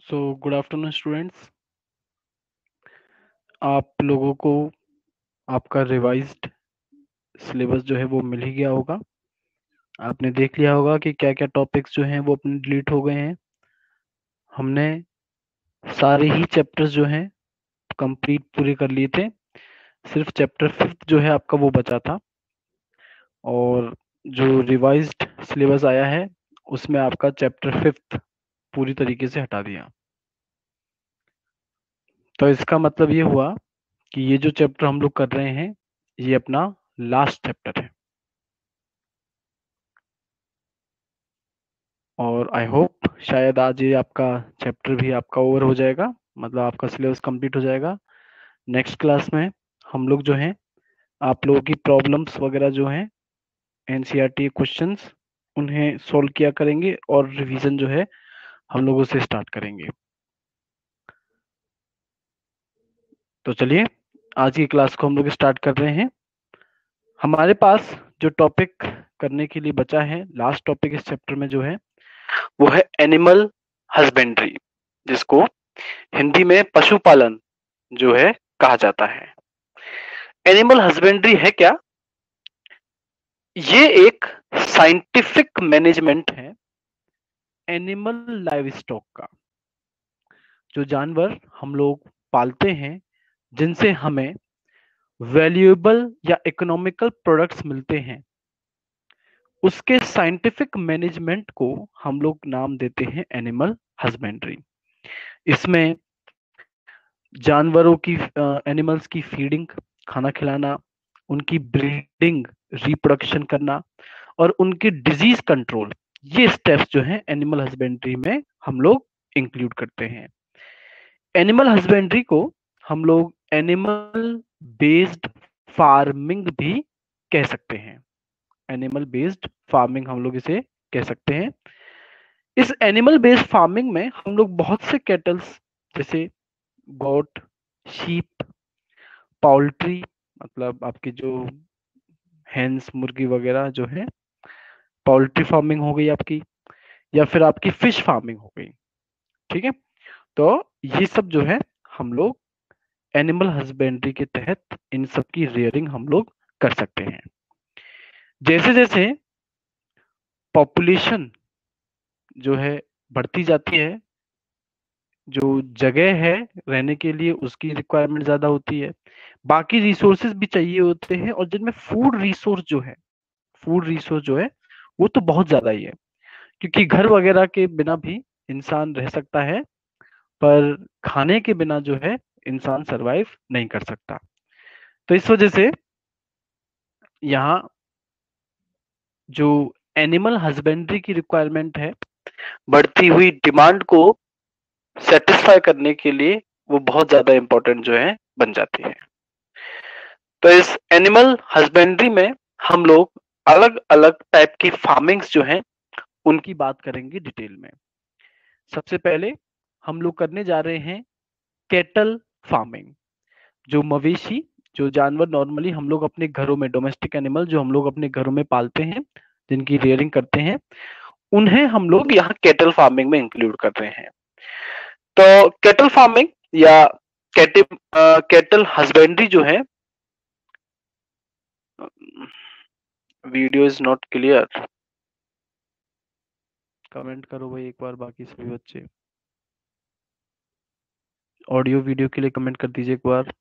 So good afternoon students. आप लोगों को आपका रिवाइज्ड सिलेबस जो है वो मिल ही गया होगा। आपने देख लिया होगा कि क्या क्या टॉपिक्स जो हैं वो अपने डिलीट हो गए हैं। हमने सारे ही चैप्टर्स जो हैं कंप्लीट पूरे कर लिए थे। सिर्फ चैप्टर 5 जो है आपका वो बचा था। और जो रिवाइज्ड सिलेबस आया है उसमें आपका चैप्टर 5 पूरी तरीके से हटा दिया। तो इसका मतलब ये हुआ कि ये जो चैप्टर हम लोग कर रहे हैं ये अपना लास्ट चैप्टर है। और आई होप शायद आज ये आपका चैप्टर भी आपका ओवर हो जाएगा, मतलब आपका सिलेबस कंप्लीट हो जाएगा। नेक्स्ट क्लास में हम लोग जो हैं आप लोगों की प्रॉब्लम्स वगैरह जो हैं एनसीईआरटी क्वेश्चंस उन्हें सॉल्व किया करेंगे और रिवीजन जो है हम लोगों से स्टार्ट करेंगे। तो चलिए आज की क्लास को हम लोग स्टार्ट कर रहे हैं। हमारे पास जो टॉपिक करने के लिए बचा है, लास्ट टॉपिक इस चैप्टर में जो है वो है एनिमल हस्बेंड्री, जिसको हिंदी में पशुपालन जो है कहा जाता है। एनिमल हस्बेंड्री है क्या? ये एक साइंटिफिक मैनेजमेंट है एनिमल लाइव स्टॉक का। जो जानवर हम लोग पालते हैं जिनसे हमें वैल्यूएबल या इकोनॉमिकल प्रोडक्ट्स मिलते हैं, उसके साइंटिफिक मैनेजमेंट को हम लोग नाम देते हैं एनिमल हस्बेंड्री। इसमें जानवरों की एनिमल्स की फीडिंग, खाना खिलाना, उनकी ब्रीडिंग, रिप्रोडक्शन करना और उनकी डिजीज कंट्रोल, ये स्टेप्स जो हैं एनिमल हस्बेंड्री में हम लोग इंक्लूड करते हैं। एनिमल हस्बेंड्री को हम लोग एनिमल बेस्ड फार्मिंग भी कह सकते हैं। एनिमल बेस्ड फार्मिंग हम लोग इसे कह सकते हैं। इस एनिमल बेस्ड फार्मिंग में हम लोग बहुत से कैटल्स जैसे गोट, शीप, पोल्ट्री, मतलब आपकी जो हेन्स, मुर्गी वगैरह जो है, पोल्ट्री फार्मिंग हो गई आपकी, या फिर आपकी फिश फार्मिंग हो गई। ठीक है, तो ये सब जो है हम लोग एनिमल हस्बेंड्री के तहत इन सब की रेयरिंग हम लोग कर सकते हैं। जैसे जैसे पॉपुलेशन जो है बढ़ती जाती है, जो जगह है रहने के लिए उसकी रिक्वायरमेंट ज्यादा होती है, बाकी रिसोर्सेज भी चाहिए होते हैं, और जिनमें फूड रिसोर्स जो है वो तो बहुत ज्यादा ही है, क्योंकि घर वगैरह के बिना भी इंसान रह सकता है, पर खाने के बिना जो है इंसान सरवाइव नहीं कर सकता। तो इस वजह से यहाँ जो एनिमल हस्बेंड्री की रिक्वायरमेंट है, बढ़ती हुई डिमांड को सेटिस्फाई करने के लिए वो बहुत ज्यादा इंपॉर्टेंट जो है बन जाती है। तो इस एनिमल हस्बेंड्री में हम लोग अलग अलग टाइप की फार्मिंग्स जो हैं उनकी बात करेंगे डिटेल में। सबसे पहले हम लोग करने जा रहे हैं कैटल फार्मिंग। जो मवेशी, जो जानवर नॉर्मली हम लोग अपने घरों में, डोमेस्टिक एनिमल जो हम लोग अपने घरों में पालते हैं, जिनकी रेयरिंग करते हैं, उन्हें हम लोग यहाँ कैटल फार्मिंग में इंक्लूड कर रहे हैं। तो कैटल फार्मिंग या कैटिल कैटल हस्बेंड्री जो है, video is not clear, comment करो भाई एक बार बाकी सभी बच्चे। ऑडियो वीडियो के लिए कमेंट कर दीजिए एक बार।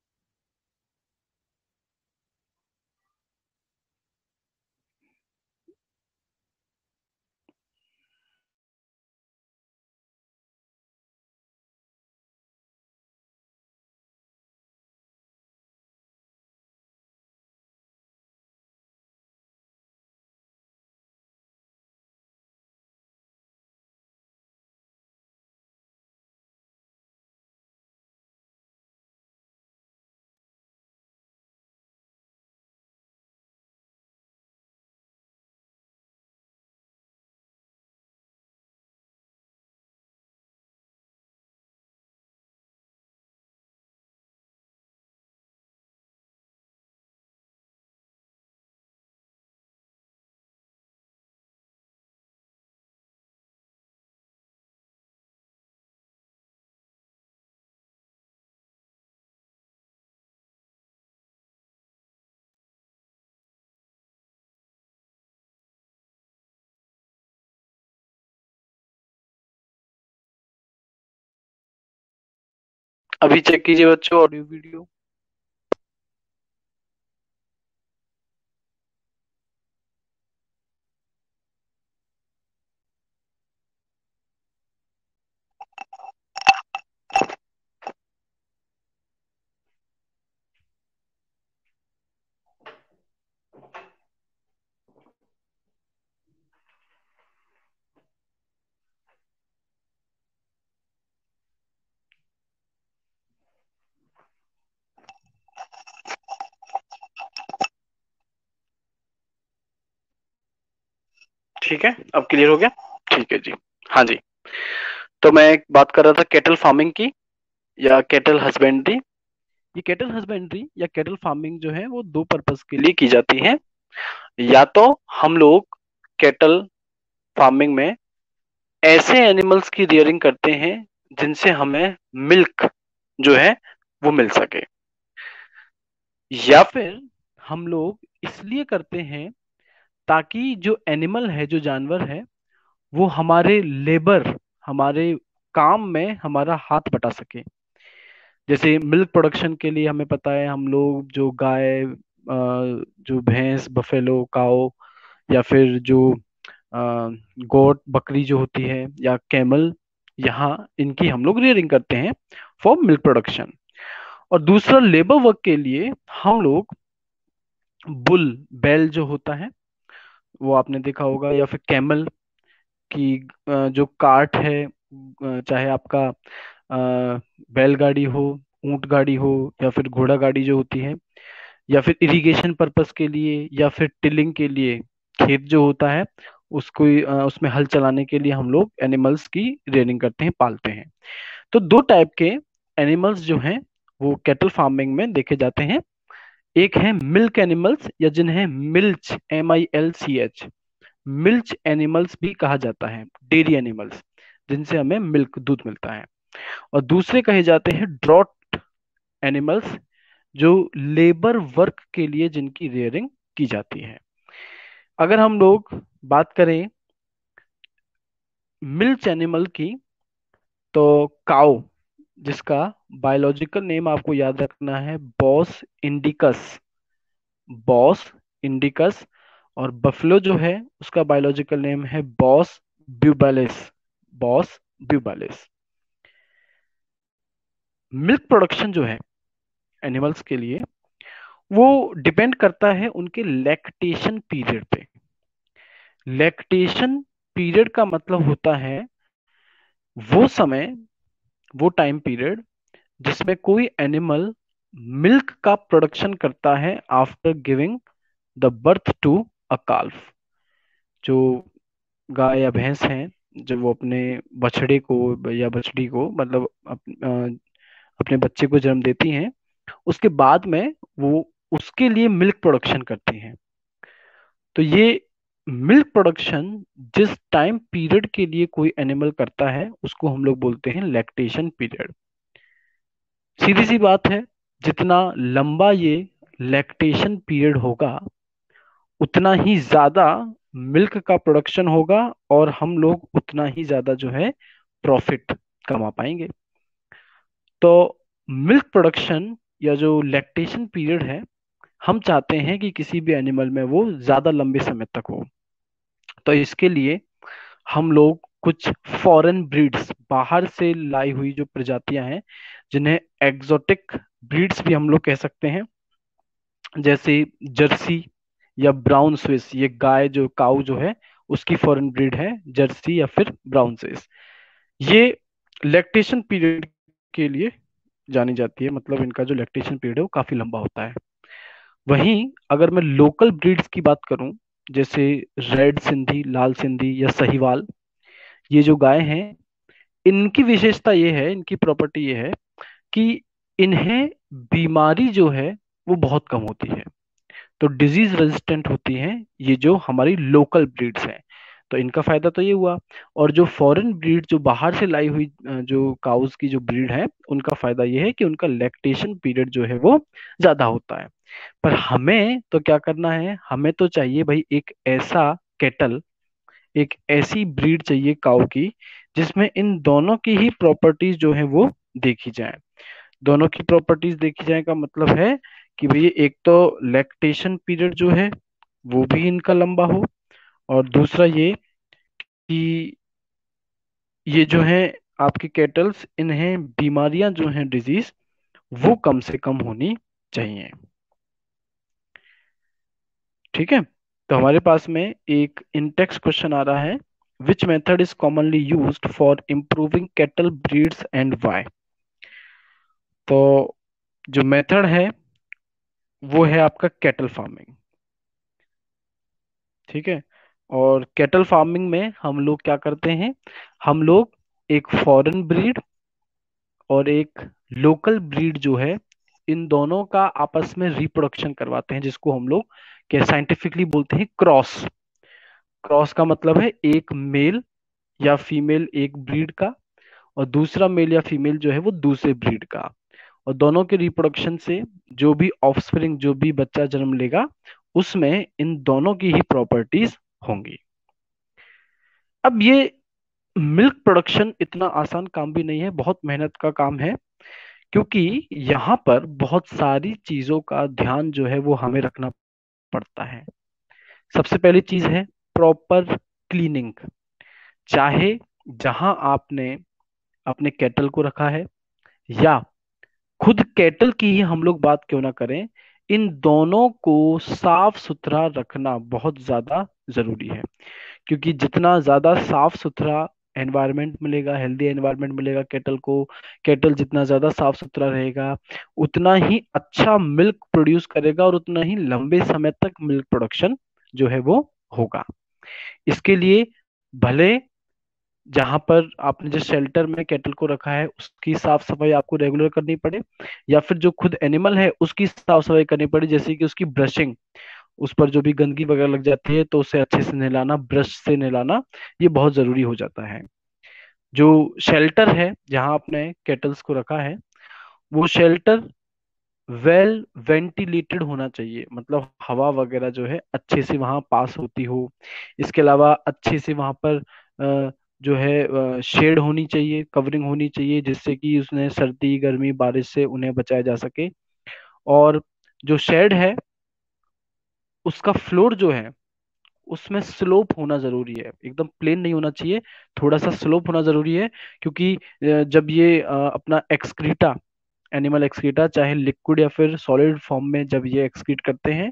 अभी चेक कीजिए बच्चों ऑडियो वीडियो। ठीक है, अब क्लियर हो गया? ठीक है जी। हाँ जी। तो मैं एक बात कर रहा था कैटल फार्मिंग की, या कैटल हस्बेंड्री। ये कैटल हस्बेंड्री या कैटल फार्मिंग जो है वो दो पर्पस के लिए की जाती है। या तो हम लोग कैटल फार्मिंग में ऐसे एनिमल्स की रियरिंग करते हैं जिनसे हमें मिल्क जो है वो मिल सके, या फिर हम लोग इसलिए करते हैं ताकि जो एनिमल है, जो जानवर है, वो हमारे लेबर, हमारे काम में हमारा हाथ बटा सके। जैसे मिल्क प्रोडक्शन के लिए हमें पता है, हम लोग जो गाय, जो भैंस, बफेलो, काओ, या फिर जो गोट, बकरी जो होती है, या कैमल, यहाँ इनकी हम लोग रियरिंग करते हैं फॉर मिल्क प्रोडक्शन। और दूसरा लेबर वर्क के लिए हम लोग बुल, बैल जो होता है वो आपने देखा होगा, या फिर कैमल की जो कार्ट है, चाहे आपका बैलगाड़ी हो, ऊंट गाड़ी हो, या फिर घोड़ा गाड़ी जो होती है, या फिर इरिगेशन पर्पस के लिए, या फिर टिलिंग के लिए, खेत जो होता है उसको उसमें हल चलाने के लिए हम लोग एनिमल्स की रेयरिंग करते हैं, पालते हैं। तो दो टाइप के एनिमल्स जो हैं वो कैटल फार्मिंग में देखे जाते हैं। एक है मिल्क एनिमल्स, या जिन्हें मिल्च, MILCH, मिल्च एनिमल्स भी कहा जाता है, डेयरी एनिमल्स, जिनसे हमें मिल्क, दूध मिलता है। और दूसरे कहे जाते हैं ड्रॉट एनिमल्स, जो लेबर वर्क के लिए जिनकी रेयरिंग की जाती है। अगर हम लोग बात करें मिल्च एनिमल की, तो काउ, जिसका बायोलॉजिकल नेम आपको याद रखना है बॉस इंडिकस, बॉस इंडिकस। और बफलो जो है उसका बायोलॉजिकल नेम है बॉस ब्यूबालिस, बॉस ब्यूबालिस। मिल्क प्रोडक्शन जो है एनिमल्स के लिए, वो डिपेंड करता है उनके लैक्टेशन पीरियड पे। लैक्टेशन पीरियड का मतलब होता है वो समय, वो टाइम पीरियड जिसमें कोई एनिमल मिल्क का प्रोडक्शन करता है after giving the birth to a calf. जो गाय या भैंस हैं, जब वो अपने बछड़े को या बछड़ी को, मतलब अपने बच्चे को जन्म देती हैं, उसके बाद में वो उसके लिए मिल्क प्रोडक्शन करती हैं। तो ये मिल्क प्रोडक्शन जिस टाइम पीरियड के लिए कोई एनिमल करता है उसको हम लोग बोलते हैं लैक्टेशन पीरियड। सीधी सी बात है, जितना लंबा ये लैक्टेशन पीरियड होगा उतना ही ज्यादा मिल्क का प्रोडक्शन होगा, और हम लोग उतना ही ज्यादा जो है प्रॉफिट कमा पाएंगे। तो मिल्क प्रोडक्शन या जो लैक्टेशन पीरियड है, हम चाहते हैं कि किसी भी एनिमल में वो ज्यादा लंबे समय तक हो। तो इसके लिए हम लोग कुछ फॉरेन ब्रीड्स, बाहर से लाई हुई जो प्रजातियां हैं, जिन्हें एग्जोटिक ब्रीड्स भी हम लोग कह सकते हैं, जैसे जर्सी या ब्राउन स्विस, ये गाय जो, काऊ जो है, उसकी फॉरेन ब्रीड है जर्सी या फिर ब्राउन स्विस। ये लैक्टेशन पीरियड के लिए जानी जाती है, मतलब इनका जो लैक्टेशन पीरियड है वो काफी लंबा होता है। वहीं अगर मैं लोकल ब्रीड्स की बात करूं, जैसे रेड सिंधी, लाल सिंधी या सहीवाल, ये जो गाय हैं, इनकी विशेषता ये है, इनकी प्रॉपर्टी ये है कि इन्हें बीमारी जो है वो बहुत कम होती है। तो डिजीज रेजिस्टेंट होती हैं ये जो हमारी लोकल ब्रीड्स हैं। तो इनका फायदा तो ये हुआ। और जो फॉरेन ब्रीड, जो बाहर से लाई हुई जो काउस की जो ब्रीड है, उनका फायदा ये है कि उनका लैक्टेशन पीरियड जो है वो ज्यादा होता है। पर हमें तो क्या करना है, हमें तो चाहिए भाई एक ऐसा केटल, एक ऐसी ब्रीड चाहिए काऊ की जिसमें इन दोनों की ही प्रॉपर्टीज जो है वो देखी जाए। दोनों की प्रॉपर्टीज देखी जाए का मतलब है कि भैया एक तो लैक्टेशन पीरियड जो है वो भी इनका लंबा हो, और दूसरा ये कि ये जो है आपके कैटल्स, इन्हें बीमारियां जो हैं, डिजीज, वो कम से कम होनी चाहिए। ठीक है, तो हमारे पास में एक इंटेक्स क्वेश्चन आ रहा है, which method is commonly used for improving cattle breeds and why. तो जो मेथड है वो है आपका कैटल फार्मिंग। ठीक है, और कैटल फार्मिंग में हम लोग क्या करते हैं, हम लोग एक फॉरेन ब्रीड और एक लोकल ब्रीड जो है, इन दोनों का आपस में रिप्रोडक्शन करवाते हैं, जिसको हम लोग क्या साइंटिफिकली बोलते हैं, क्रॉस। क्रॉस का मतलब है एक मेल या फीमेल एक ब्रीड का, और दूसरा मेल या फीमेल जो है वो दूसरे ब्रीड का, और दोनों के रिप्रोडक्शन से जो भी ऑफस्प्रिंग, जो भी बच्चा जन्म लेगा, उसमें इन दोनों की ही प्रॉपर्टीज होंगी। अब ये मिल्क प्रोडक्शन इतना आसान काम भी नहीं है, बहुत मेहनत का काम है, क्योंकि यहाँ पर बहुत सारी चीजों का ध्यान जो है वो हमें रखना पड़ता है। सबसे पहली चीज है प्रॉपर क्लीनिंग। चाहे जहां आपने अपने केटल को रखा है, या खुद केटल की ही हम लोग बात क्यों ना करें, इन दोनों को साफ सुथरा रखना बहुत ज्यादा जरूरी है। क्योंकि जितना ज्यादा साफ सुथरा एनवायरनमेंट मिलेगा, हेल्दी एनवायरनमेंट मिलेगा केटल को, केटल जितना ज्यादा साफ सुथरा रहेगा, उतना ही अच्छा मिल्क प्रोड्यूस करेगा, और उतना ही लंबे समय तक मिल्क प्रोडक्शन जो है वो होगा। इसके लिए भले जहां पर आपने जिस शेल्टर में केटल को रखा है उसकी साफ सफाई आपको रेगुलर करनी पड़े, या फिर जो खुद एनिमल है उसकी साफ सफाई करनी पड़े, जैसे कि उसकी ब्रशिंग, उस पर जो भी गंदगी वगैरह लग जाती है तो उसे अच्छे से नहलाना, ब्रश से नहलाना, ये बहुत जरूरी हो जाता है। जो शेल्टर है जहां आपने केटल्स को रखा है, वो शेल्टर वेल वेंटिलेटेड होना चाहिए, मतलब हवा वगैरह जो है अच्छे से वहां पास होती हो। इसके अलावा अच्छे से वहां पर जो है शेड होनी चाहिए, कवरिंग होनी चाहिए, जिससे कि उसने सर्दी गर्मी बारिश से उन्हें बचाया जा सके। और जो शेड है उसका फ्लोर जो है उसमें स्लोप होना जरूरी है, एकदम प्लेन नहीं होना चाहिए, थोड़ा सा स्लोप होना जरूरी है। क्योंकि जब ये अपना एक्सक्रीटा, एनिमल एक्सक्रीटा, चाहे लिक्विड या फिर सॉलिड फॉर्म में जब ये एक्सक्रीट करते हैं,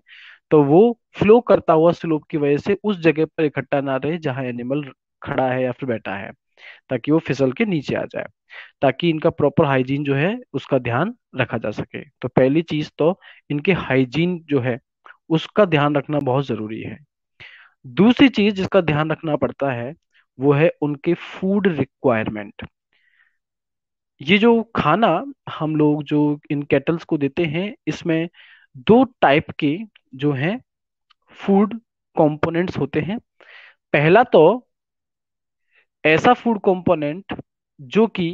तो वो फ्लो करता हुआ स्लोप की वजह से उस जगह पर इकट्ठा ना रहे जहां एनिमल खड़ा है या फिर बैठा है, ताकि वो फिसल के नीचे आ जाए, ताकि इनका प्रॉपर हाइजीन जो है उसका ध्यान रखा जा सके। तो पहली चीज तो इनके हाइजीन जो है उसका ध्यान रखना बहुत जरूरी है। दूसरी चीज जिसका ध्यान रखना पड़ता है वो है उनके फूड रिक्वायरमेंट। ये जो खाना हम लोग जो इन केटल्स को देते हैं, इसमें दो टाइप के जो हैं फूड कंपोनेंट्स होते हैं। पहला तो ऐसा फूड कंपोनेंट जो कि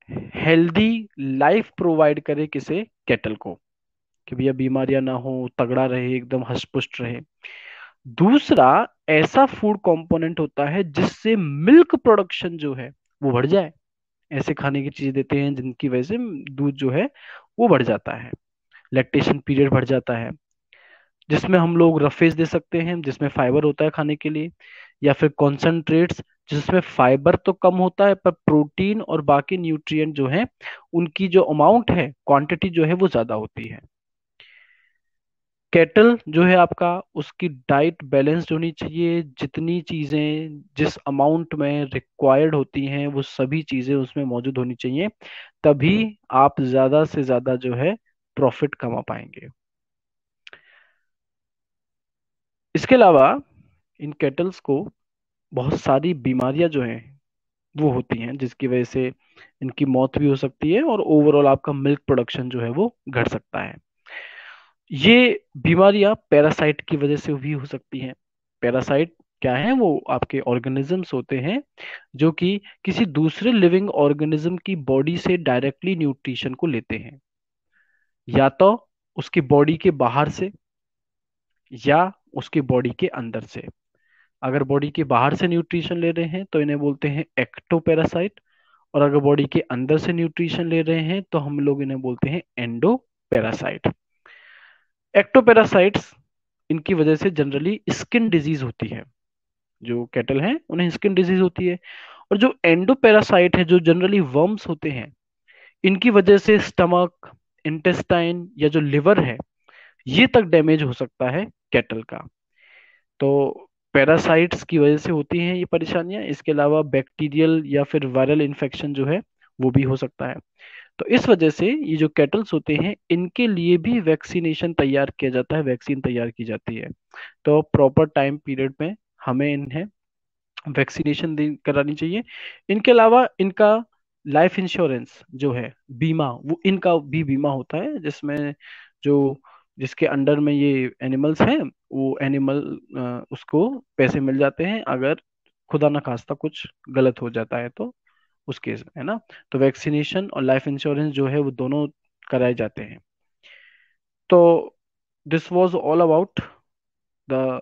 हेल्दी लाइफ प्रोवाइड करे किसे, केटल को, कि भैया बीमारियां ना हो, तगड़ा रहे, एकदम हष्ट रहे। दूसरा ऐसा फूड कंपोनेंट होता है जिससे मिल्क प्रोडक्शन जो है वो बढ़ जाए। ऐसे खाने की चीज देते हैं जिनकी वजह से दूध जो है वो बढ़ जाता है, लैक्टेशन पीरियड बढ़ जाता है, जिसमें हम लोग रफेज दे सकते हैं जिसमें फाइबर होता है खाने के लिए, या फिर कॉन्सेंट्रेट्स जिसमें फाइबर तो कम होता है पर प्रोटीन और बाकी न्यूट्रिएंट जो है उनकी जो अमाउंट है, क्वांटिटी जो है वो ज्यादा होती है। कैटल जो है आपका, उसकी डाइट बैलेंस्ड होनी चाहिए, जितनी चीजें जिस अमाउंट में रिक्वायर्ड होती हैं वो सभी चीजें उसमें मौजूद होनी चाहिए, तभी आप ज्यादा से ज्यादा जो है प्रॉफिट कमा पाएंगे। इसके अलावा इन केटल्स को बहुत सारी बीमारियां जो हैं वो होती हैं, जिसकी वजह से इनकी मौत भी हो सकती है, और ओवरऑल आपका मिल्क प्रोडक्शन जो है वो घट सकता है। ये बीमारियां पैरासाइट की वजह से भी हो सकती हैं। पैरासाइट क्या है, वो आपके ऑर्गेनिजम्स होते हैं जो कि किसी दूसरे लिविंग ऑर्गेनिज्म की बॉडी से डायरेक्टली न्यूट्रिशन को लेते हैं, या तो उसकी बॉडी के बाहर से या उसकी बॉडी के अंदर से। अगर बॉडी के बाहर से न्यूट्रिशन ले रहे हैं तो इन्हें बोलते हैं एक्टोपैरासाइट, और अगर बॉडी के अंदर से न्यूट्रिशन ले रहे हैं तो हम लोग इन्हें बोलते हैं एंडो पैरासाइट। एक्टोपैरासाइट्स, इनकी वजह से जनरली स्किन डिजीज होती है। जो कैटल हैं उन्हें स्किन डिजीज होती है। और जो एंडोपैरासाइट है, जो जनरली वर्म्स होते हैं, इनकी वजह से स्टमक, इंटेस्टाइन या जो लिवर है, ये तक डैमेज हो सकता है कैटल का। तो पैरासाइट्स की वजह से होती हैं ये परेशानियां। इसके अलावा बैक्टीरियल या फिर वायरल इन्फेक्शन जो है वो भी हो सकता है। तो इस वजह से ये जो कैटल्स होते हैं इनके लिए भी वैक्सीनेशन तैयार किया जाता है, वैक्सीन तैयार की जाती है। तो प्रॉपर टाइम पीरियड में हमें इन्हें वैक्सीनेशन करानी चाहिए। इनके अलावा इनका लाइफ इंश्योरेंस जो है, बीमा, वो इनका भी बीमा होता है, जिसमें जो जिसके अंडर में ये एनिमल्स हैं, वो एनिमल उसको पैसे मिल जाते हैं अगर खुदा न खास्ता कुछ गलत हो जाता है तो उस केस में, है ना। तो वैक्सीनेशन और लाइफ इंश्योरेंस जो है वो दोनों कराए जाते हैं। तो this was all about the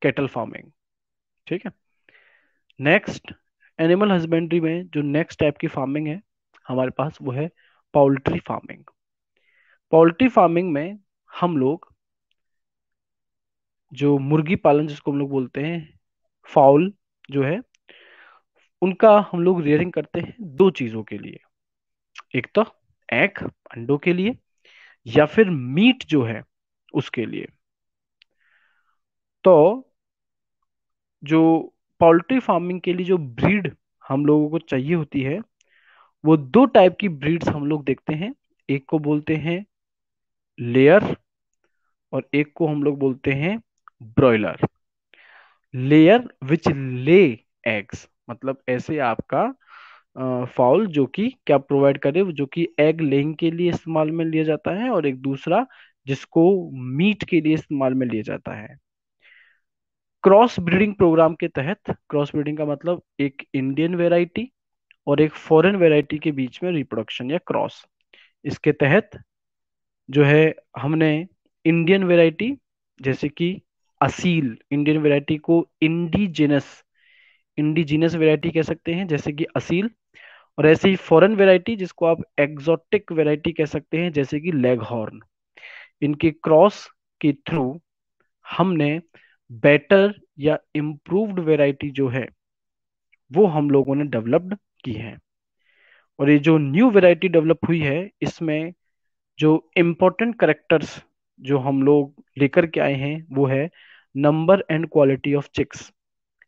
cattle farming. ठीक है। नेक्स्ट, एनिमल हस्बेंड्री में जो नेक्स्ट टाइप की फार्मिंग है हमारे पास, वो है पोल्ट्री फार्मिंग। पोल्ट्री फार्मिंग में हम लोग जो मुर्गी पालन जिसको हम लोग बोलते हैं, फाउल जो है, उनका हम लोग रेयरिंग करते हैं दो चीजों के लिए। एक तो एग, अंडों के लिए, या फिर मीट जो है उसके लिए। तो जो पोल्ट्री फार्मिंग के लिए जो ब्रीड हम लोगों को चाहिए होती है, वो दो टाइप की ब्रीड्स हम लोग देखते हैं। एक को बोलते हैं लेयर और एक को हम लोग बोलते हैं broiler. Layer which lay eggs, मतलब ऐसे आपका फाउल जो कि क्या प्रोवाइड करे, जो कि एग लेइंग के लिए इस्तेमाल में लिया जाता है, और एक दूसरा जिसको मीट के लिए इस्तेमाल में लिया जाता है। क्रॉस ब्रीडिंग प्रोग्राम के तहत, क्रॉस ब्रीडिंग का मतलब एक इंडियन वेराइटी और एक फॉरेन वेराइटी के बीच में रिप्रोडक्शन या क्रॉस, इसके तहत जो है हमने इंडियन वैरायटी, जैसे कि असील इंडियन वैरायटी को इंडिजिनस इंडिजिनस वैरायटी कह सकते हैं, जैसे कि असील। और ऐसे ही फॉरेन वैरायटी जिसको आप एग्जोटिक वैरायटी कह सकते हैं, जैसे कि लेग हॉर्न। इनके क्रॉस के थ्रू हमने बेटर या इम्प्रूव्ड वैरायटी जो है वो हम लोगों ने डेवलप्ड की है। और ये जो न्यू वैरायटी डेवलप हुई है, इसमें जो इम्पोर्टेंट करेक्टर्स जो हम लोग लेकर के आए हैं वो है number and quality of chicks.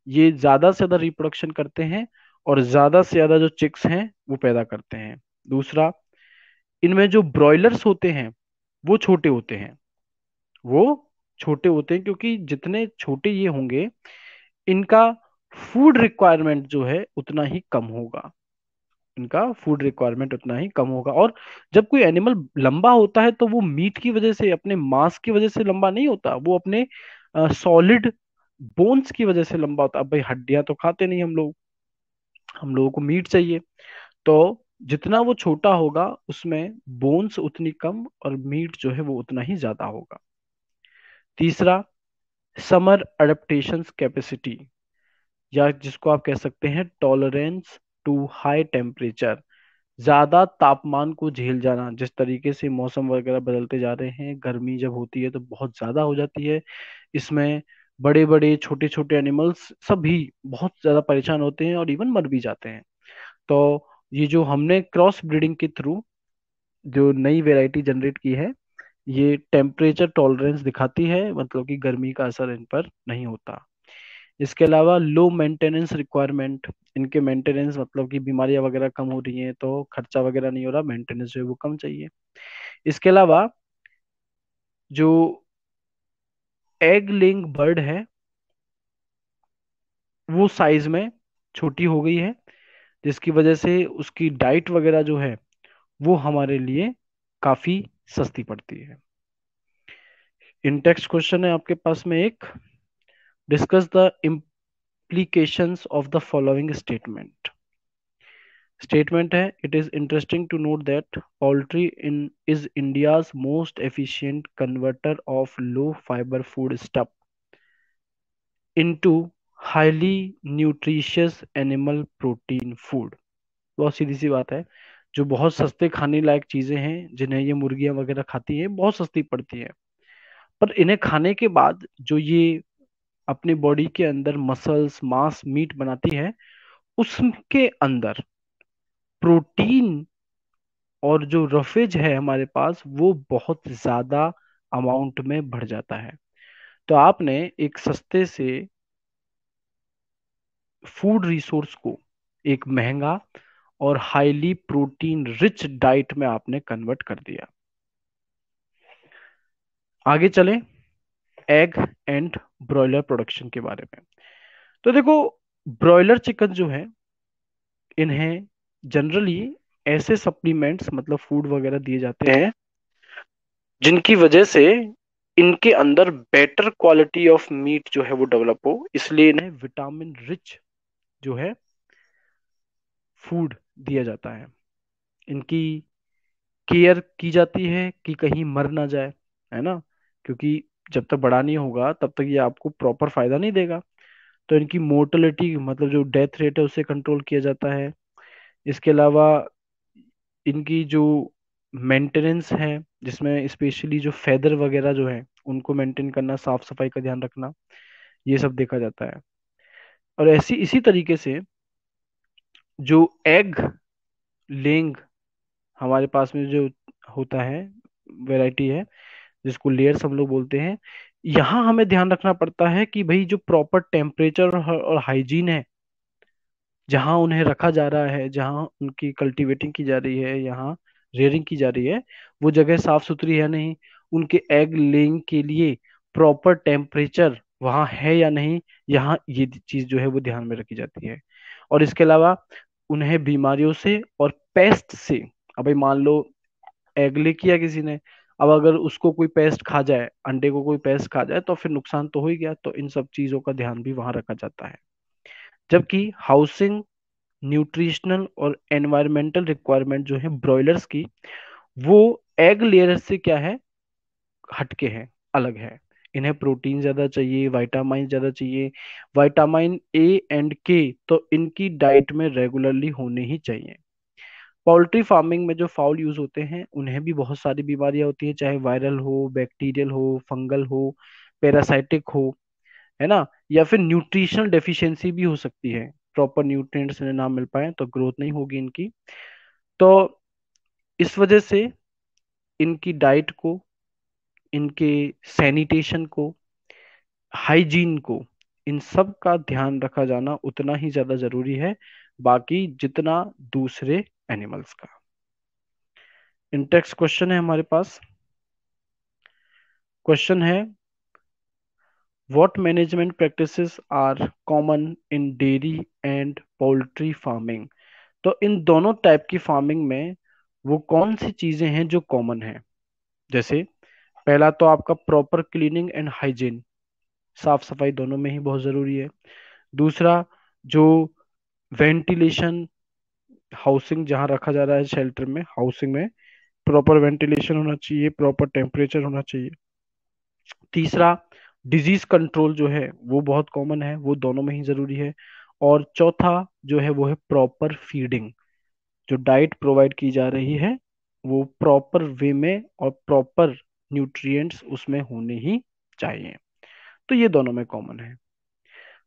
ये ज्यादा से ज्यादा रिप्रोडक्शन करते हैं और ज्यादा से ज्यादा जो चिक्स हैं वो पैदा करते हैं। दूसरा, इनमें जो ब्रॉयलर्स होते हैं वो छोटे होते हैं। वो छोटे होते हैं क्योंकि जितने छोटे ये होंगे, इनका फूड रिक्वायरमेंट जो है उतना ही कम होगा। इनका फूड रिक्वायरमेंट उतना ही कम होगा। और जब कोई एनिमल लंबा होता है तो वो मीट की वजह से, अपने मांस की वजह से लंबा नहीं होता, वो अपने सॉलिड बोन्स की वजह से लंबा होता है। अब भाई हड्डियां तो खाते नहीं हम लोग, हम लोगों को मीट चाहिए। तो जितना वो छोटा होगा उसमें बोन्स उतनी कम और मीट जो है वो उतना ही ज्यादा होगा। तीसरा, समर अडेप्टेशन कैपेसिटी, या जिसको आप कह सकते हैं टॉलरेंस टू हाई टेम्परेचर। ज्यादा तापमान को झेल जाना, जिस तरीके से मौसम वगैरह बदलते जा रहे हैं, गर्मी जब होती है तो बहुत ज्यादा हो जाती है। इसमें बड़े बड़े छोटे छोटे एनिमल्स सभी बहुत ज्यादा परेशान होते हैं और इवन मर भी जाते हैं। तो ये जो हमने क्रॉस ब्रीडिंग के थ्रू जो नई वैरायटी जनरेट की है, ये टेम्परेचर टॉलरेंस दिखाती है, मतलब कि गर्मी का असर इन पर नहीं होता। इसके अलावा लो मेंटेनेंस रिक्वायरमेंट, इनके मेंटेनेंस मतलब कि बीमारियां वगैरह कम हो रही हैं तो खर्चा वगैरह नहीं हो रहा, मेंटेनेंस जो है वो कम चाहिए। इसके अलावा जो एग लेइंग बर्ड है वो साइज में छोटी हो गई है, जिसकी वजह से उसकी डाइट वगैरह जो है वो हमारे लिए काफी सस्ती पड़ती है। इन टेक्स्ट क्वेश्चन है आपके पास में एक, discuss the implications of the following statement। Statement है, it is interesting to note that poultry in is India's most efficient converter of low fiber food stuff into highly nutritious animal protein food। बहुत सीधी सी बात है। जो बहुत सस्ते खाने लायक चीजें हैं जिन्हें ये मुर्गियां वगैरह खाती हैं, बहुत सस्ती पड़ती है। पर इन्हें खाने के बाद जो ये अपनी बॉडी के अंदर मसल्स, मांस, मीट बनाती है, उसके अंदर प्रोटीन और जो रफेज है हमारे पास, वो बहुत ज्यादा अमाउंट में बढ़ जाता है। तो आपने एक सस्ते से फूड रिसोर्स को एक महंगा और हाईली प्रोटीन रिच डाइट में आपने कन्वर्ट कर दिया। आगे चलें एग एंड ब्रॉयलर प्रोडक्शन के बारे में। तो देखो, ब्रॉयलर चिकन जो है, इन्हें जनरली ऐसे सप्लीमेंट्स मतलब फूड वगैरह दिए जाते हैं जिनकी वजह से इनके अंदर बेटर क्वालिटी ऑफ मीट जो है वो डेवलप हो, इसलिए इन्हें विटामिन रिच जो है फूड दिया जाता है। इनकी केयर की जाती है कि कहीं मर ना जाए, है ना, क्योंकि जब तक बड़ा नहीं होगा तब तक ये आपको प्रॉपर फायदा नहीं देगा। तो इनकी मोर्टेलिटी मतलब जो डेथ रेट है उसे कंट्रोल किया जाता है। इसके अलावा इनकी जो मेंटेनेंस है, जिसमें स्पेशली जो फेदर वगैरह जो है उनको मेंटेन करना, साफ सफाई का ध्यान रखना, ये सब देखा जाता है। और ऐसी इसी तरीके से जो एग लेंग हमारे पास में जो होता है, वैरायटी है जिसको लेयर्स हम लोग बोलते हैं, यहाँ हमें ध्यान रखना पड़ता है कि भाई जो प्रॉपर टेम्परेचर और हाइजीन है, जहाँ उन्हें रखा जा रहा है, जहाँ उनकी कल्टीवेटिंग की जा रही है, यहाँ रेयरिंग की जा रही है, वो जगह साफ सुथरी है नहीं, उनके एग लेइंग के लिए प्रॉपर टेम्परेचर वहाँ है या नहीं, यहाँ ये चीज जो है वो ध्यान में रखी जाती है। और इसके अलावा उन्हें बीमारियों से और पेस्ट से, अब भाई मान लो एग ले किया किसी ने, अब अगर उसको कोई पेस्ट खा जाए, अंडे को कोई पेस्ट खा जाए, तो फिर नुकसान तो हो ही गया। तो इन सब चीजों का ध्यान भी वहां रखा जाता है। जबकि हाउसिंग, न्यूट्रिशनल और एनवायरमेंटल रिक्वायरमेंट जो है ब्रॉयलर्स की, वो एग लेयर से क्या है, हटके है, अलग है। इन्हें प्रोटीन ज्यादा चाहिए, विटामिन ज्यादा चाहिए। विटामिन ए एंड के तो इनकी डाइट में रेगुलरली होने ही चाहिए। पोल्ट्री फार्मिंग में जो फाउल यूज होते हैं उन्हें भी बहुत सारी बीमारियां होती है, चाहे वायरल हो, बैक्टीरियल हो, फंगल हो, पैरासाइटिक हो, है ना, या फिर न्यूट्रिशनल डेफिशिएंसी भी हो सकती है। प्रॉपर न्यूट्रिएंट्स इन्हें ना मिल पाए तो ग्रोथ नहीं होगी इनकी। तो इस वजह से इनकी डाइट को, इनके सैनिटेशन को, हाइजीन को, इन सब का ध्यान रखा जाना उतना ही ज्यादा जरूरी है, बाकी जितना दूसरे एनिमल्स का। नेक्स्ट क्वेश्चन है हमारे पास। क्वेश्चन है, what management practices are common in dairy and poultry farming. तो इन दोनों टाइप की फार्मिंग में वो कौन सी चीजें हैं जो कॉमन है। जैसे पहला तो आपका प्रॉपर क्लीनिंग एंड हाइजीन, साफ सफाई दोनों में ही बहुत जरूरी है। दूसरा, जो वेंटिलेशन, हाउसिंग जहाँ रखा जा रहा है शेल्टर में, हाउसिंग में प्रॉपर वेंटिलेशन होना चाहिए, प्रॉपर टेम्परेचर होना चाहिए। तीसरा, डिजीज कंट्रोल जो है वो बहुत कॉमन है, वो दोनों में ही जरूरी है। और चौथा जो है वो है प्रॉपर फीडिंग, जो डाइट प्रोवाइड की जा रही है वो प्रॉपर वे में और प्रॉपर न्यूट्रिएंट्स उसमें होने ही चाहिए। तो ये दोनों में कॉमन है।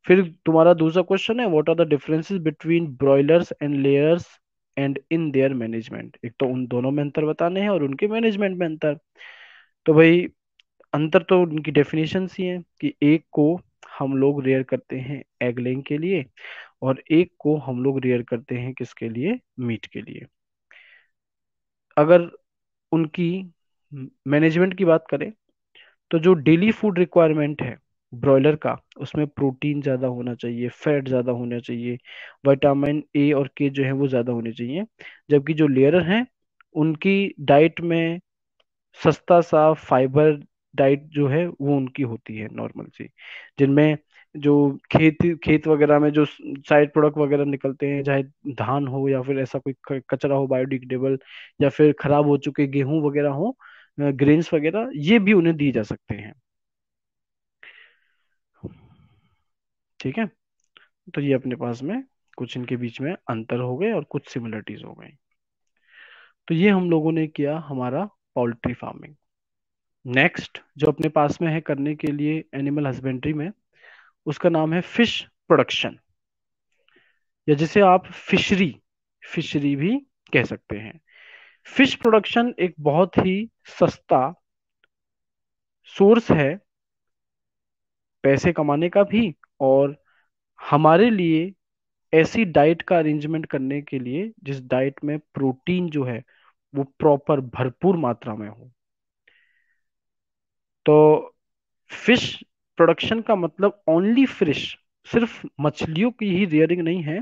फिर तुम्हारा दूसरा क्वेश्चन है, what are the differences between broilers and layers and in their management. एक तो उन दोनों में अंतर बताने हैं और उनके मैनेजमेंट में अंतर। तो भाई अंतर तो उनकी डेफिनेशन ही है कि एक को हम लोग रेयर करते हैं एग लेइंग के लिए, और एक को हम लोग रेयर करते हैं किसके लिए, मीट के लिए। अगर उनकी मैनेजमेंट की बात करें, तो जो डेली फूड रिक्वायरमेंट है ब्रॉयलर का, उसमें प्रोटीन ज्यादा होना चाहिए, फैट ज्यादा होना चाहिए, विटामिन ए और के जो है वो ज्यादा होने चाहिए। जबकि जो लेयरर हैं, उनकी डाइट में सस्ता सा फाइबर डाइट जो है वो उनकी होती है नॉर्मल सी, जिनमें जो खेत खेत वगैरह में जो साइड प्रोडक्ट वगैरह निकलते हैं, चाहे धान हो या फिर ऐसा कोई कचरा हो बायोडिग्रेडेबल, या फिर खराब हो चुके गेहूं वगैरह हो, ग्रेन्स वगैरह, ये भी उन्हें दिए जा सकते हैं। ठीक है, तो ये अपने पास में कुछ इनके बीच में अंतर हो गए और कुछ सिमिलरिटीज हो गई। तो ये हम लोगों ने किया हमारा पोल्ट्री फार्मिंग। नेक्स्ट जो अपने पास में है करने के लिए एनिमल हस्बेंड्री में, उसका नाम है फिश प्रोडक्शन, या जिसे आप फिशरी फिशरी भी कह सकते हैं। फिश प्रोडक्शन एक बहुत ही सस्ता सोर्स है पैसे कमाने का भी, और हमारे लिए ऐसी डाइट का अरेंजमेंट करने के लिए जिस डाइट में प्रोटीन जो है वो प्रॉपर भरपूर मात्रा में हो। तो फिश प्रोडक्शन का मतलब ओनली फिश, सिर्फ मछलियों की ही रियरिंग नहीं है।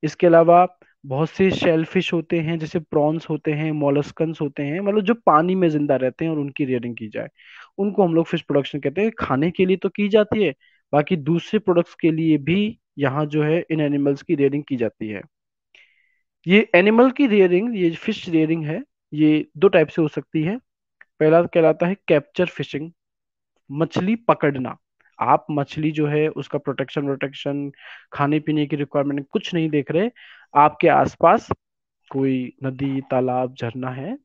इसके अलावा बहुत से शेल फिश होते हैं, जैसे प्रॉन्स होते हैं, मोलस्कन्स होते हैं, मतलब जो पानी में जिंदा रहते हैं और उनकी रियरिंग की जाए, उनको हम लोग फिश प्रोडक्शन कहते हैं। खाने के लिए तो की जाती है, बाकी दूसरे प्रोडक्ट्स के लिए भी यहाँ जो है इन एनिमल्स की रियरिंग की जाती है। ये एनिमल की रियरिंग, ये फिश रियरिंग है, ये दो टाइप से हो सकती है। पहला कहलाता है कैप्चर फिशिंग, मछली पकड़ना। आप मछली जो है उसका प्रोटेक्शन प्रोटेक्शन खाने पीने की रिक्वायरमेंट कुछ नहीं देख रहे, आपके आसपास कोई नदी तालाब झरना है,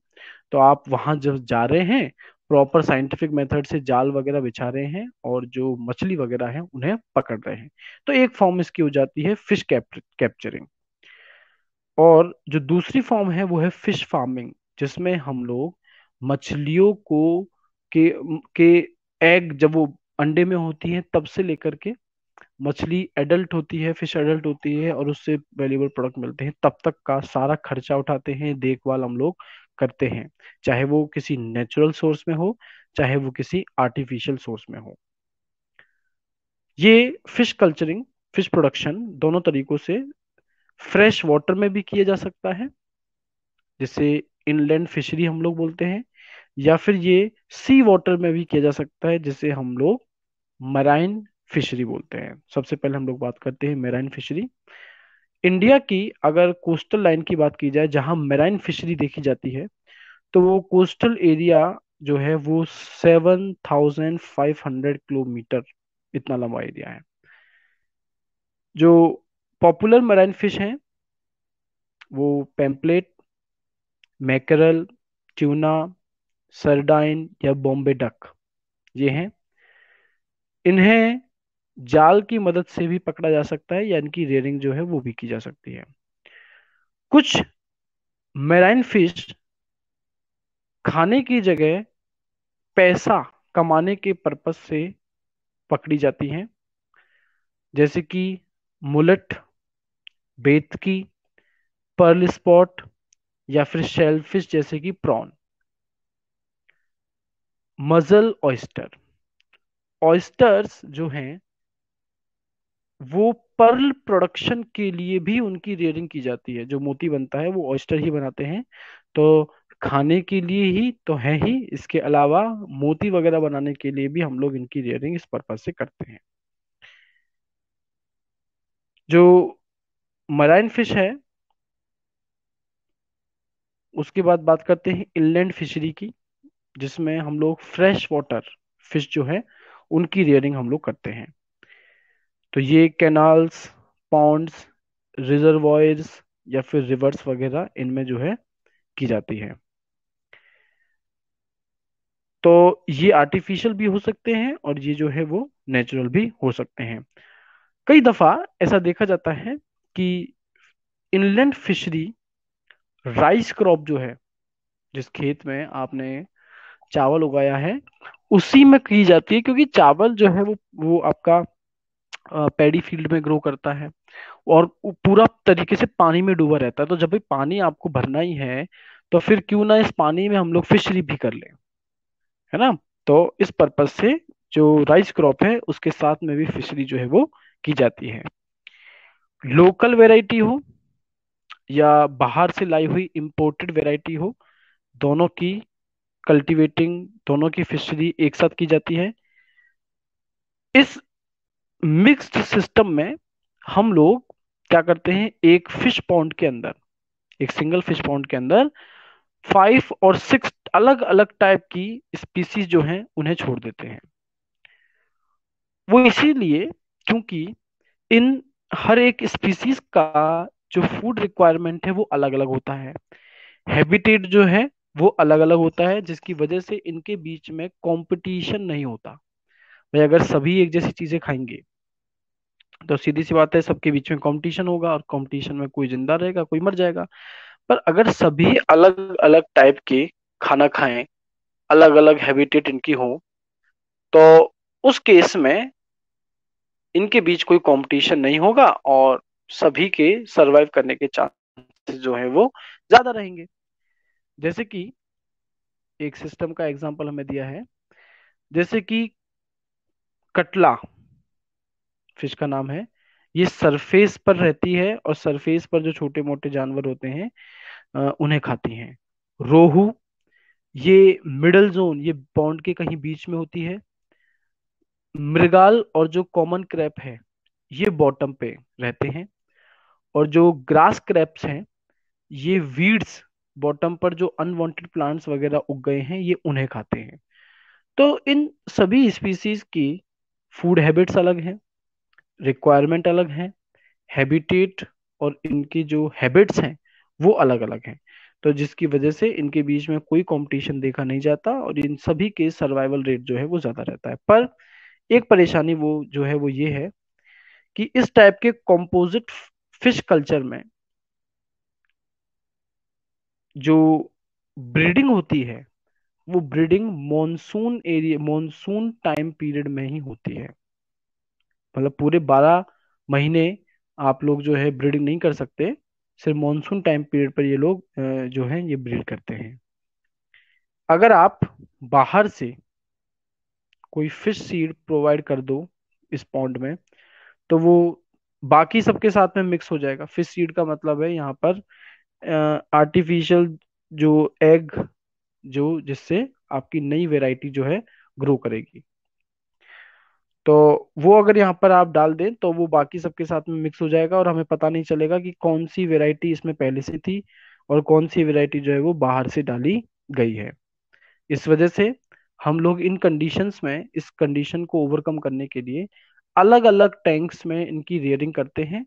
तो आप वहां जब जा रहे हैं प्रॉपर साइंटिफिक मेथड से जाल वगैरह बिछा रहे हैं और जो मछली वगैरह है उन्हें पकड़ रहे हैं। तो एक फॉर्म इसकी हो जाती है फिश कैप्चरिंग। और जो दूसरी फॉर्म है वो है फिश फार्मिंग, जिसमें हम लोग मछलियों को के के एग जब वो अंडे में होती है तब से लेकर के मछली एडल्ट होती है, फिश एडल्ट होती है और उससे वैल्यूएबल प्रोडक्ट मिलते हैं, तब तक का सारा खर्चा उठाते हैं, देखभाल हम लोग करते हैं, चाहे वो किसी नेचुरल सोर्स में हो चाहे वो किसी आर्टिफिशियल सोर्स में हो। ये फिश कल्चरिंग, फिश प्रोडक्शन दोनों तरीकों से फ्रेश वाटर में भी किया जा सकता है, जिसे इनलैंड फिशरी हम लोग बोलते हैं, या फिर ये सी वाटर में भी किया जा सकता है, जिसे हम लोग मराइन फिशरी बोलते हैं। सबसे पहले हम लोग बात करते हैं मेराइन फिशरी। इंडिया की अगर कोस्टल लाइन की बात की जाए जहां मेराइन फिशरी देखी जाती है, तो वो कोस्टल एरिया जो है वो 7,500 किलोमीटर, इतना लंबा एरिया है। जो पॉपुलर मराइन फिश हैं वो पेम्पलेट, मैकरल, ट्यूना, सरडाइन या बॉम्बे डक, ये हैं। इन्हें जाल की मदद से भी पकड़ा जा सकता है या इनकी रेयरिंग जो है वो भी की जा सकती है। कुछ मैराइन फिश खाने की जगह पैसा कमाने के पर्पज से पकड़ी जाती हैं, जैसे कि मुलेट, बेतकी, पर्ल स्पॉट या फिर शेलफिश जैसे कि प्रॉन। मजल ऑयस्टर, ऑयस्टर्स जो हैं वो पर्ल प्रोडक्शन के लिए भी उनकी रेयरिंग की जाती है। जो मोती बनता है वो ऑयस्टर ही बनाते हैं, तो खाने के लिए ही तो है ही, इसके अलावा मोती वगैरह बनाने के लिए भी हम लोग इनकी रेयरिंग इस पर्पज से करते हैं। जो मराइन फिश है उसके बाद बात करते हैं इनलैंड फिशरी की, जिसमें हम लोग फ्रेश वाटर फिश जो है उनकी रेयरिंग हम लोग करते हैं। तो ये कैनाल्स, पॉन्ड्स, रिजर्वॉयर्स या फिर रिवर्स वगैरह इनमें जो है की जाती है। तो ये आर्टिफिशियल भी हो सकते हैं और ये जो है वो नेचुरल भी हो सकते हैं। कई दफा ऐसा देखा जाता है कि इनलैंड फिशरी राइस क्रॉप जो है, जिस खेत में आपने चावल उगाया है उसी में की जाती है, क्योंकि चावल जो है वो आपका पैडी फील्ड में ग्रो करता है और वो पूरा तरीके से पानी में डूबा रहता है। तो जब भी पानी आपको भरना ही है तो फिर क्यों ना इस पानी में हम लोग फिशरी भी कर लें, है ना। तो इस पर्पज से जो राइस क्रॉप है उसके साथ में भी फिशरी जो है वो की जाती है। लोकल वैरायटी हो या बाहर से लाई हुई इंपोर्टेड वैरायटी हो, दोनों की कल्टीवेटिंग, दोनों की फिशरी एक साथ की जाती है। इस मिक्स्ड सिस्टम में हम लोग क्या करते हैं, एक फिश पॉन्ड के अंदर, एक सिंगल फिश पॉन्ड के अंदर 5 और 6 अलग अलग टाइप की स्पीसीज जो हैं उन्हें छोड़ देते हैं। वो इसीलिए क्योंकि इन हर एक स्पीसीज का जो फूड रिक्वायरमेंट है वो अलग अलग होता है। हैबिटेट जो है वो अलग अलग होता है, जिसकी वजह से इनके बीच में कंपटीशन नहीं होता। भाई अगर सभी एक जैसी चीजें खाएंगे तो सीधी सी बात है सबके बीच में कंपटीशन होगा, और कंपटीशन में कोई जिंदा रहेगा कोई मर जाएगा। पर अगर सभी अलग अलग टाइप के खाना खाएं, अलग अलग हैबिटेट इनकी हो, तो उस केस में इनके बीच कोई कंपटीशन नहीं होगा, और सभी के सरवाइव करने के चांसेस जो है वो ज्यादा रहेंगे। जैसे कि एक सिस्टम का एग्जांपल हमें दिया है, जैसे कि कटला फिश का नाम है। ये सरफेस पर रहती है, और सरफेस पर जो छोटे मोटे जानवर होते हैं उन्हें खाती हैं। रोहू, ये मिडल जोन, ये पॉन्ड के कहीं बीच में होती है। मृगाल और जो कॉमन क्रैप है ये बॉटम पे रहते हैं। और जो ग्रास क्रैप्स हैं ये वीड्स, बॉटम पर जो अनवांटेड प्लांट्स वगैरह उग गए हैं ये उन्हें खाते हैं। तो इन सभी स्पीसीज की फूड हैबिट्स अलग हैं, रिक्वायरमेंट अलग हैं, हैबिटेट और इनकी जो हैबिट्स हैं वो अलग अलग हैं। तो जिसकी वजह से इनके बीच में कोई कंपटीशन देखा नहीं जाता, और इन सभी के सर्वाइवल रेट जो है वो ज्यादा रहता है। पर एक परेशानी वो जो है वो ये है कि इस टाइप के कंपोजिट फिश कल्चर में जो ब्रीडिंग होती है वो breeding monsoon area, monsoon time period में ही होती है। मतलब पूरे 12 महीने आप लोग जो है ब्रीडिंग नहीं कर सकते, सिर्फ मॉनसून टाइम पीरियड पर ये लोग जो है ये ब्रीड करते हैं। अगर आप बाहर से कोई फिश सीड प्रोवाइड कर दो इस पॉन्ड में, तो वो बाकी सबके साथ में मिक्स हो जाएगा। फिश सीड का मतलब है यहाँ पर आर्टिफिशियल जो एग, जो जिससे आपकी नई वैरायटी जो है ग्रो करेगी। तो वो अगर यहाँ पर आप डाल दें तो वो बाकी सबके साथ में मिक्स हो जाएगा, और हमें पता नहीं चलेगा कि कौन सी वैरायटी इसमें पहले से थी और कौन सी वैरायटी जो है वो बाहर से डाली गई है। इस वजह से हम लोग इन कंडीशंस में इस कंडीशन को ओवरकम करने के लिए अलग अलग टैंक्स में इनकी रेयरिंग करते हैं।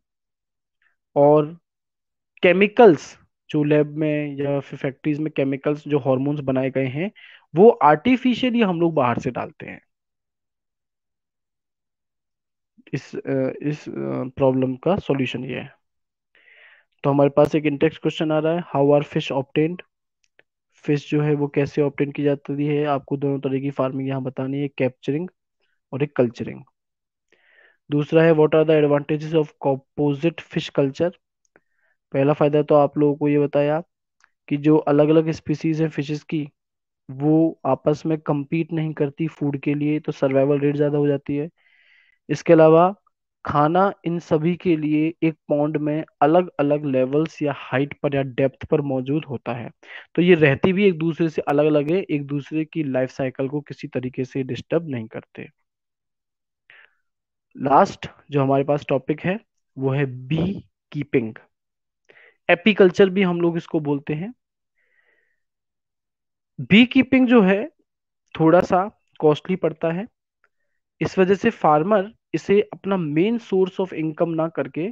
और केमिकल्स जो लैब में या फिर फैक्ट्रीज में केमिकल्स जो हॉर्मोन्स बनाए गए हैं वो आर्टिफिशियली हम लोग बाहर से डालते हैं। इस प्रॉब्लम का सॉल्यूशन ये है। तो हमारे पास एक इंटेक्स क्वेश्चन आ रहा है, how are fish obtained. Fish जो है वो कैसे ऑब्टेन की जाती है, आपको दोनों तरह की फार्मिंग यहाँ बतानी है, कैप्चरिंग और एक कल्चरिंग। दूसरा है what are the advantages of composite fish culture. पहला फायदा तो आप लोगों को ये बताया कि जो अलग अलग स्पीसीज हैं फिशेस की, वो आपस में compete नहीं करती फूड के लिए, तो सर्वाइवल रेट ज्यादा हो जाती है। इसके अलावा खाना इन सभी के लिए एक पॉन्ड में अलग अलग लेवल्स या हाइट पर या डेप्थ पर मौजूद होता है। तो ये रहती भी एक दूसरे से अलग अलग है, एक दूसरे की लाइफ साइकिल को किसी तरीके से डिस्टर्ब नहीं करते। लास्ट जो हमारे पास टॉपिक है वो है बी कीपिंग। एपीकल्चर भी हम लोग इसको बोलते हैं। बी कीपिंग जो है थोड़ा सा कॉस्टली पड़ता है। इस वजह से फार्मर इसे अपना मेन सोर्स ऑफ इनकम ना करके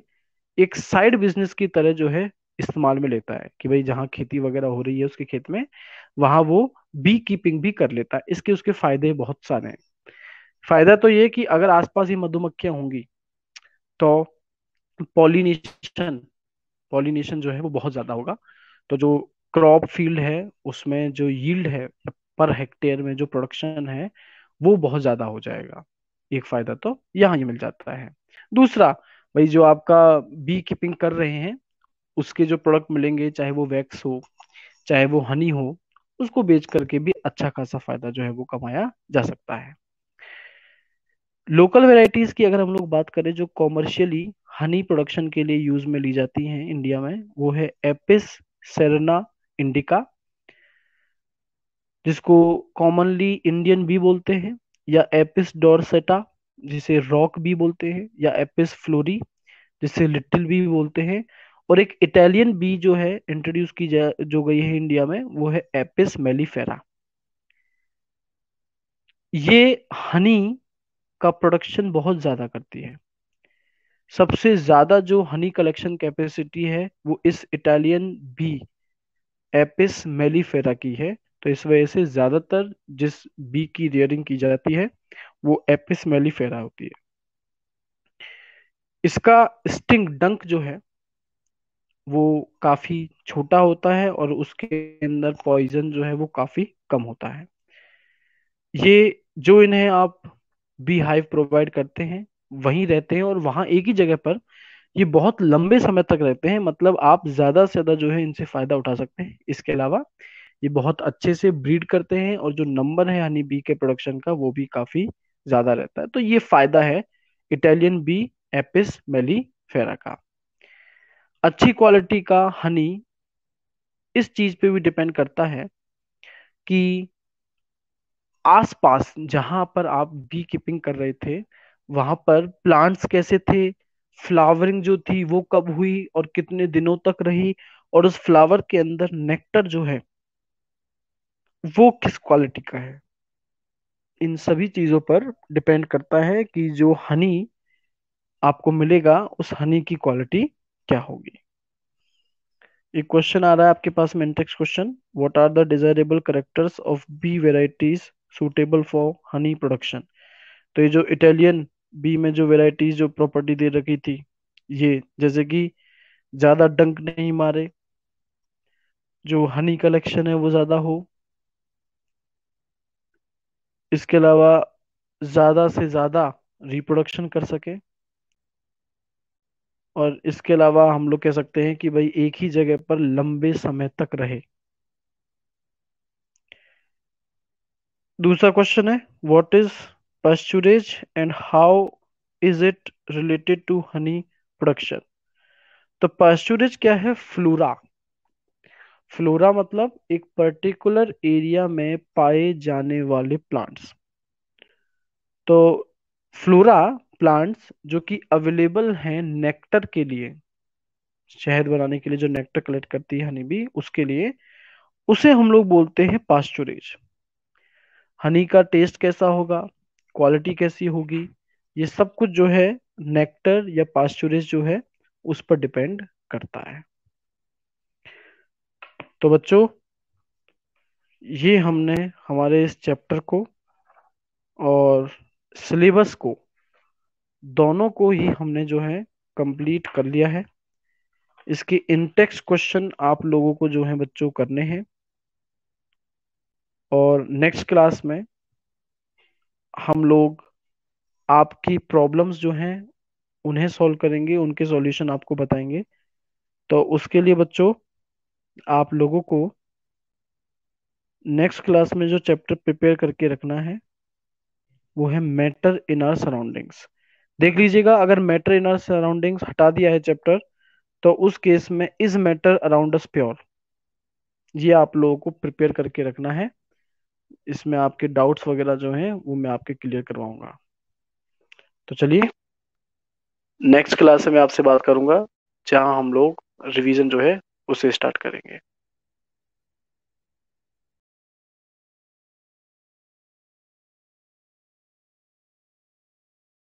एक साइड बिजनेस की तरह जो है इस्तेमाल में लेता है, कि भाई जहाँ खेती वगैरह हो रही है उसके खेत में वहां वो बी कीपिंग भी कर लेता है। इसके उसके फायदे बहुत सारे हैं। फायदा तो ये कि अगर आसपास ही मधुमक्खियां होंगी तो पॉलिनेशन पॉलिनेशन जो है वो बहुत ज्यादा होगा। तो जो क्रॉप फील्ड है उसमें जो यील्ड है पर हेक्टेयर में जो प्रोडक्शन है वो बहुत ज्यादा हो जाएगा। एक फायदा तो यहाँ ही मिल जाता है। दूसरा, भाई जो आपका बी कीपिंग कर रहे हैं उसके जो प्रोडक्ट मिलेंगे, चाहे वो वैक्स हो चाहे वो हनी हो, उसको बेच करके भी अच्छा खासा फायदा जो है वो कमाया जा सकता है। लोकल वेराइटीज की अगर हम लोग बात करें जो कॉमर्शियली हनी प्रोडक्शन के लिए यूज में ली जाती हैं इंडिया में, वो है एपिस सेरेना इंडिका, जिसको कॉमनली इंडियन बी बोलते हैं, या एपिस डोरसेटा जिसे रॉक बी बोलते हैं, या एपिस फ्लोरी जिसे लिटिल बी बोलते हैं। और एक इटालियन बी जो है इंट्रोड्यूस की जा जो गई है इंडिया में, वो है एपिस मेलिफेरा। ये हनी का प्रोडक्शन बहुत ज्यादा करती है। सबसे ज्यादा जो हनी कलेक्शन कैपेसिटी है वो इस इटालियन बी एपिस मेलिफेरा की है। तो इस वजह से ज्यादातर जिस बी की रेयरिंग की जाती है वो एपिस मेलिफेरा होती है। इसका स्टिंग डंक जो है वो काफी छोटा होता है और उसके अंदर पॉइजन जो है वो काफी कम होता है। ये जो इन्हें आप बी हाइव प्रोवाइड करते हैं वहीं रहते हैं और वहां एक ही जगह पर ये बहुत लंबे समय तक रहते हैं, मतलब आप ज्यादा से ज्यादा जो है इनसे फायदा उठा सकते हैं। इसके अलावा ये बहुत अच्छे से ब्रीड करते हैं और जो नंबर है हनी बी के प्रोडक्शन का वो भी काफी ज्यादा रहता है। तो ये फायदा है इटालियन बी एपिस मेलिफेरा का। अच्छी क्वालिटी का हनी इस चीज पे भी डिपेंड करता है कि आसपास जहां पर आप बी कीपिंग कर रहे थे वहां पर प्लांट्स कैसे थे, फ्लावरिंग जो थी वो कब हुई और कितने दिनों तक रही, और उस फ्लावर के अंदर नेक्टर जो है वो किस क्वालिटी का है। इन सभी चीजों पर डिपेंड करता है कि जो हनी आपको मिलेगा उस हनी की क्वालिटी क्या होगी। एक क्वेश्चन आ रहा है आपके पास में, next question, what are the desirable characters of bee varieties suitable for honey production. तो ये जो इटालियन बी में जो वेराइटीज जो प्रॉपर्टी दे रखी थी, ये जैसे कि ज्यादा डंक नहीं मारे, जो हनी कलेक्शन है वो ज्यादा हो, इसके अलावा ज्यादा से ज्यादा रिप्रोडक्शन कर सके, और इसके अलावा हम लोग कह सकते हैं कि भाई एक ही जगह पर लंबे समय तक रहे। दूसरा क्वेश्चन है, what is pasturage and how is it related to honey production. तो पस्चुरेज क्या है, फ्लोरा। फ्लोरा मतलब एक पर्टिकुलर एरिया में पाए जाने वाले प्लांट्स। तो फ्लोरा प्लांट्स जो कि अवेलेबल हैं नेक्टर के लिए, शहद बनाने के लिए जो नेक्टर कलेक्ट करती है हनी बी उसके लिए, उसे हम लोग बोलते हैं पास्चुरेज। हनी का टेस्ट कैसा होगा, क्वालिटी कैसी होगी, ये सब कुछ जो है नेक्टर या पास्चुरेज जो है उस पर डिपेंड करता है। तो बच्चों, ये हमने हमारे इस चैप्टर को और सिलेबस को दोनों को ही हमने जो है कंप्लीट कर लिया है। इसके इनटेक्स्ट क्वेश्चन आप लोगों को जो है बच्चों करने हैं, और नेक्स्ट क्लास में हम लोग आपकी प्रॉब्लम्स जो हैं उन्हें सॉल्व करेंगे, उनके सॉल्यूशन आपको बताएंगे। तो उसके लिए बच्चों आप लोगों को नेक्स्ट क्लास में जो चैप्टर प्रिपेयर करके रखना है वो है मैटर इन आवर सराउंडिंग्स। देख लीजिएगा, अगर मैटर इन आवर सराउंडिंग्स हटा दिया है चैप्टर तो उस केस में is matter around us pure, ये आप लोगों को प्रिपेयर करके रखना है। इसमें आपके डाउट्स वगैरह जो हैं वो मैं आपके क्लियर करवाऊंगा। तो चलिए, नेक्स्ट क्लास से मैं आपसे बात करूंगा जहां हम लोग रिवीजन जो है उसे स्टार्ट करेंगे।